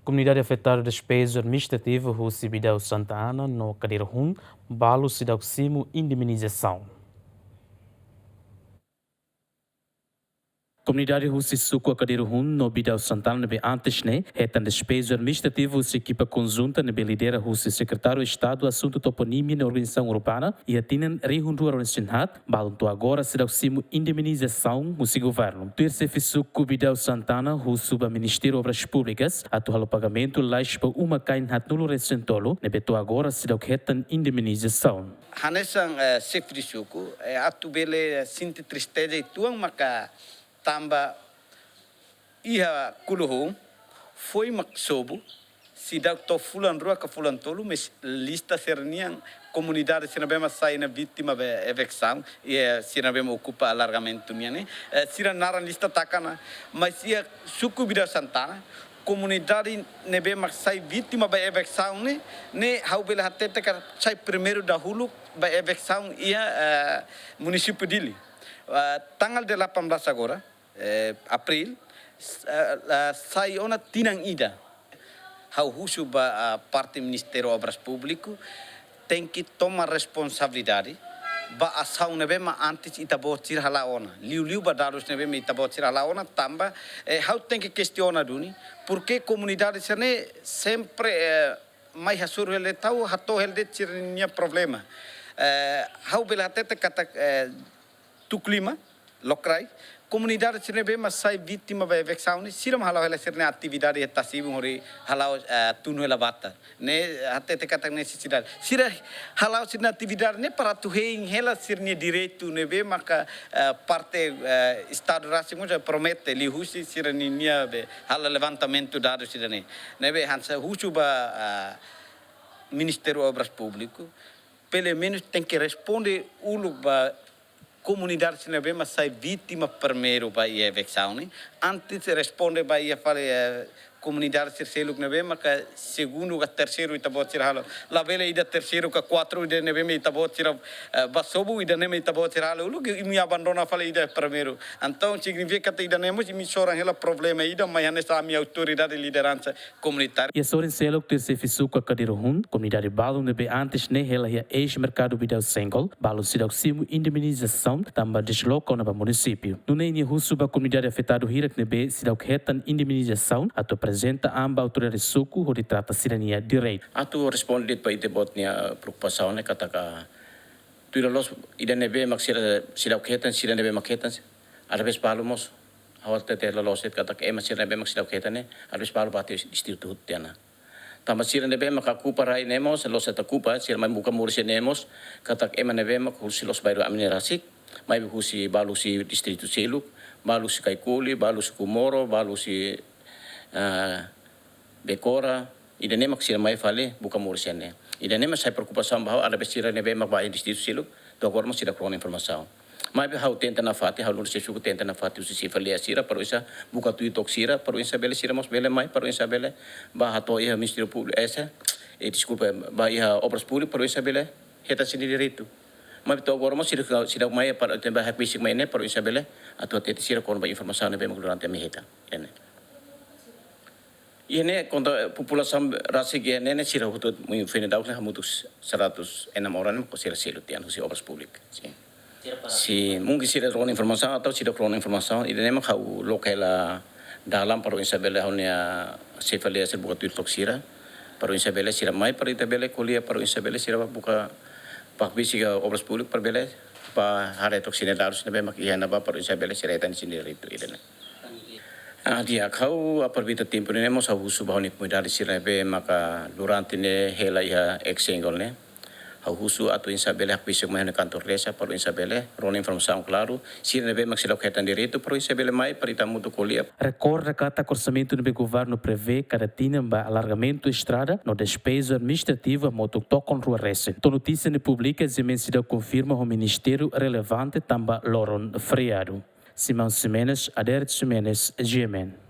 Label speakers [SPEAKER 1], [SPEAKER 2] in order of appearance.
[SPEAKER 1] Comunidade afetada da despesa administrativa Rússia Bideu Santa Ana no Cadeira Rum, balo se dá indemnização. Comunidade Rússia Suco a Cadeira Rum no Bideu Santana nebe antes né, retan despesa administrativa se equipa conjunta nebe lidera Rússia secretário de Estado assunto toponímia na organização urbana e atinan rehundu organização balo agora se dá indemnização no seu governo. Terceiro Suco Bideu Santana Rússia o Ministério Obras Públicas atual pagamento lais para uma cain hat nulo recentolo nebe agora se dá retan indemnização.
[SPEAKER 2] Hanesan sefri suku atubele sinti tristeza e tuang maka tamba iha kuluhum foi maksobo sidak to fulan rua ka fulan tolu mas lista serniang comunidade sinabema sai na vítima be evexão e sinabema ocupa alargamento miane sira naran lista takana mas ia suku Bideu Santana comunidade nebe sai vítima ba evexão ne haubele hatete ka sai primeiro da hulu ba evexão ia município dili tanggal 18 agora April sai ona tinang ida hau husu ba parte Ministério Obras Público tem que tomar responsabilidade ba asau nebema antes itabotir halaona liu ba dados nebema itabotir halaona tamba hau tem que questiona duni porque comunidade sene sempre mai hasur ele tau hatoelde tirnia problema hau bela tete kata tu clima lokrai comunidade sirne mas sai vítima ba evexão ni siram halau ela sirne atividade etasibu hori halau tunu ela bata ne até te kata necessidade sira halau sirne atividade ne para tu hein ela sirne direito ne be maka parte estado rasingo já promete li husi sirne nia be hala levantamento dados sirne ne be hansa husu ba Ministério Obras Público pelo menos tem que responder ulu ba comunidade sinabema sai vítima primeiro ba ia evexão ne antes responde ba ia fale comunidade terceiro nebema ka segundo ka terceiro itabot siralo la vele ida terceiro ka quatro ida nebema itabot sira basobu ida neme itabot siralo lu imi abandona fale ida primeiro então significa que ida nemos imi soran hela problema ida mas nessa minha autoridade liderança comunitária
[SPEAKER 1] e soren selo que se fisu ka Cadeira Rum comunidade balo nebe antes ne hela ia ex mercado Bideu single balo se dá indemnização tamba desloca na município no nem russo ba comunidade afetado hirak nebe se dá retan indemnização ato apresenta amba autoridade suku ho trata cidadania direito.
[SPEAKER 3] Atu respondit pa ite botnia preocupação ne kataka tuira los ida nebe maksira sila ketan sila nebe maketan arbes palumos awal tete la loset kataka ema sila nebe maksira ketan ne arbes palu bati distritu hutiana. Tama sila nebe makakupa rai nemos los atakupa sila mai buka mursi nemos kataka ema nebe makusi los bayro aminerasik mai busi balu si distritu seluk balu si kaikuli balu si kumoro balu si Bekora, ida nema ksira mai fale buka mursiane. Ida nema sai preocupação bahwa ada besira nebe mak ba institusi lu, do agora mas sida krona informação. Mai be hau tenta na fati, hau lu se suku tenta na fati usi fale asira paru isa buka tu toksira paru isa bele sira mas bele mai paru isa bele ba hato ia Ministério Público essa desculpa ba ia obras públicas paru isa bele heta sini direito. Mai to agora mas sida mai para temba hapisik mai ne paru isa bele atau tete sira krona ba informação nebe mak durante me heta. Ini kontra população rasik ini sira hutut mungkin dauk lah mutus 106 orang ko sira silutian husi obras publik. Si mungkin sira kron informasi atau sira kron informasi ini memang kau lokal dalam provinsi Bele hanya sefalia serbuka tuitok sira provinsi Bele sira mai perita Bele kuliah provinsi Bele sira buka pak bisi obras publik per Bele pa hari tok sini darus nebe mak iya naba provinsi Bele sira tan sini itu ini. Dia kau apabila tempo ini mau sahu subah ni pemudari sirabe maka durante ne hela ia exengol ne hausu atau insabele hak bisik mahena kantor desa paru insabele ron informação claro sirabe maxila ketan direito paru insabele mai perita mutu kuliah
[SPEAKER 1] recorda kata orçamento do governo prevê cada tinamba alargamento estrada no despesa administrativa moto tocon rua resen to notícia ne publica zemensida confirma o ministério relevante tamba loron freado Simão Ximenes, Aderet Ximenes, GMN.